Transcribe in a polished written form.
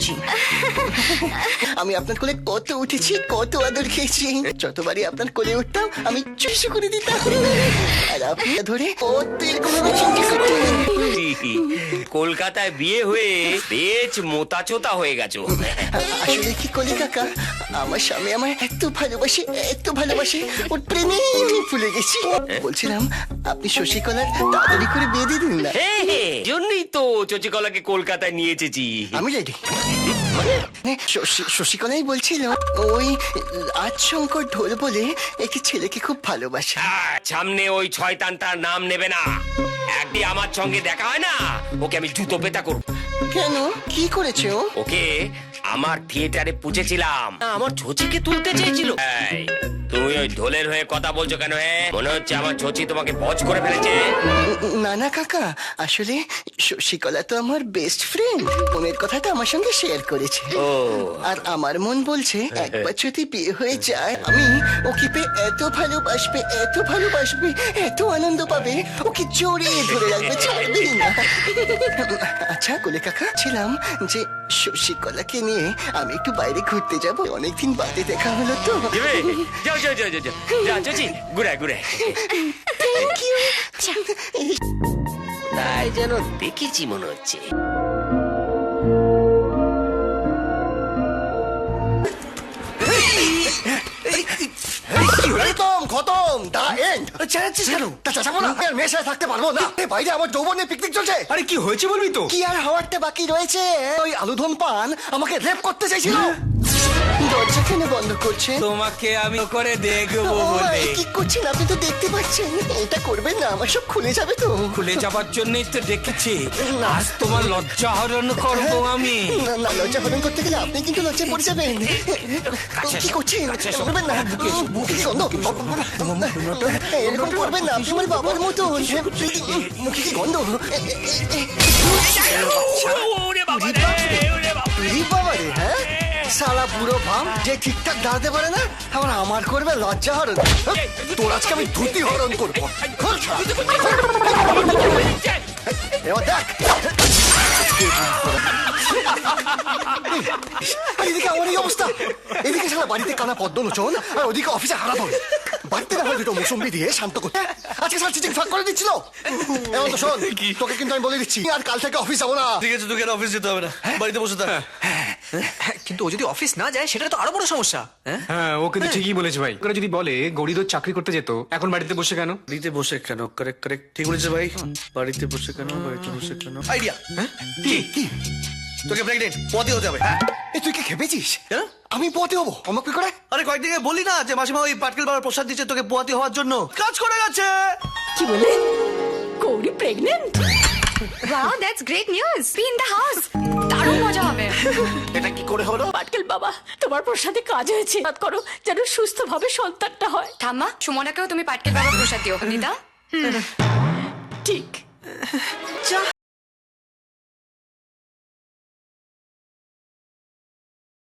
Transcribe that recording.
বুঝি। আমি আপনার কোলে কত উঠেছি, কত আদর খেয়েছি। যতবারই আপনার কোলে উঠতাম আমি চুষু করে দিতাম, আর আপনি ধরে কত এরকম ভাবে চিন্তা করতেন। কলকাতায় বিয়ে হয়ে বেশ মোতাচোতা হয়ে গেছো। আসলে কি কলি কাকা, আমার স্বামী আমায় এত ভালোবাসে, এত ভালোবাসে, ওর প্রেমে আমি ভুলে গেছি। বলছিলাম আপনি শশীকলার তাড়াতাড়ি করে বিয়ে দিয়ে দিন না। জন্যই তো চচিকলাকে কলকাতায় নিয়ে এসেছি। আমি রেডি। শশীকলাই বলছিল ওই আজশঙ্কর ঢোল বলে একটি ছেলেকে খুব ভালোবাসে। সামনে ওই শয়তানটার নাম নেবে না। একদিন আমার সঙ্গে দেখা হয় না, ওকে আমি জুতো পেটা করব। কেন, কি করেছে ও? ওকে আমার থিয়েটারে পুছেছিলাম, আমার ছোচিকে তুলতে চেয়েছিল। এই, তুমি ওই ঢোলের হয়ে কথা বলছো কেন? মনে হচ্ছে আমার ছোচি তোমাকে বজ করে ফেলেছে। না না কাকা, আসলে শশীকলা তো আমার বেস্ট ফ্রেন্ড, মনের কথাটা আমার সঙ্গে শেয়ার করেছে। আর আমার মন বলছে একবার যদি বিয়ে হয়ে যায় আমি ওকে পেয়ে এত ভালোবাসবে, এত ভালোবাসবে, এত আনন্দ পাবে, ওকে জড়িয়ে ধরে রাখবে, ছাড়বেই না। আচ্ছা কোলে কাকা, ছিলাম যে শশীকলাকে নিয়ে আমি একটু বাইরে ঘুরতে যাব, অনেকদিন বাদে দেখা হলো তো। যাও যাও যাও যাও যা চচি, ঘুরে ঘুরে। Thank you. তাই যেন দেখেছি মনে হচ্ছে। খতম, দা এন্ড। চাচ্ছিস কেন? তা চাচাবো না, আর মেয়ের সাথে থাকতে পারবো না। বাইরে আমার যৌবনের পিকনিক চলছে। আরে কি হয়েছে বলবি তো? কি আর হওয়ারটা বাকি রয়েছে? ওই আলুধন পান আমাকে রেপ করতে চাইছিল। দরজা কেন বন্ধ করছে? তোমাকে আমি করে দেখবো ও, বলে। কি করছেন আপনি? তো দেখতে পাচ্ছেন। এটা করবেন না, আমার সব খুলে যাবে তো। খুলে যাবার জন্যই তো ডেকেছি। আজ তোমার লজ্জা হরণ করবো আমি। না না, লজ্জা হরণ করতে গেলে আপনি কিন্তু লজ্জায় পড়ে যাবেন। কি করছেন? করবেন না, মুখে কি গন্ধ? এরকম করবেন না, আপনি আমার বাবার মতো। মুখে কি গন্ধ? বাবা রে, হ্যাঁ সালা বুড়ো ভাম যে ঠিকঠাক দাঁড়াতে পারে না, আবার আমার করবে লজ্জা হরণ। তোর আজকে আমি ধুতি হরণ করবো। এবার দেখ, এদিকে আমার এই অবস্থা, এদিকে সারা বাড়িতে কানা পদ্মলোচন, আর ওদিকে অফিসে হারাধন। বাড়িতে না হয় দুটো মৌসুম্বি দিয়ে শান্ত করতে, আজকে সারা চিচিং ফাঁক করে দিচ্ছিল। এমন তো শোন, তোকে কিন্তু আমি বলে দিচ্ছি আর কাল থেকে অফিস যাবো না। ঠিক আছে, তোকে আর অফিস যেতে হবে না, বাড়িতে বসে থাক। কিন্তু ও যদি অফিস না যায় সেটা তো আরো বড় সমস্যা। হ্যাঁ ও কিন্তু ঠিকই বলেছে ভাই। ওরা যদি বলে গৌরীদর চাকরি করতে যেত, এখন বাড়িতে বসে কেন? বাড়িতে বসে কেন? কারেক্ট কারেক্ট, ঠিক বলেছে ভাই। বাড়িতে বসে কেন, বাড়িতে বসে কেন? আইডিয়া, কি? তোকে প্রেগনেন্ট পতি হতে হবে। তুই কি খেপেছিস? কেন? আমি পথে হবো, অমক কি করে? আরে কয়েকদিন আগে বলি না যে মাসিমা ওই পাটকেল বাবার প্রসাদ দিচ্ছে তোকে পোয়াতি হওয়ার জন্য, কাজ করে গেছে। কি বলে? Gouri pregnant? Wow, that's great news. Be in the house. দারুণ মজা হবে। এটা কি করে হলো? পাটকেল বাবা, তোমার প্রসাদে কাজ হয়েছে। বাদ করো যেন সুস্থভাবে সন্তানটা হয়। ঠাম্মা, সুমনাকেও তুমি পাটকেল বাবা প্রসাদ দিও। দিদা ঠিক।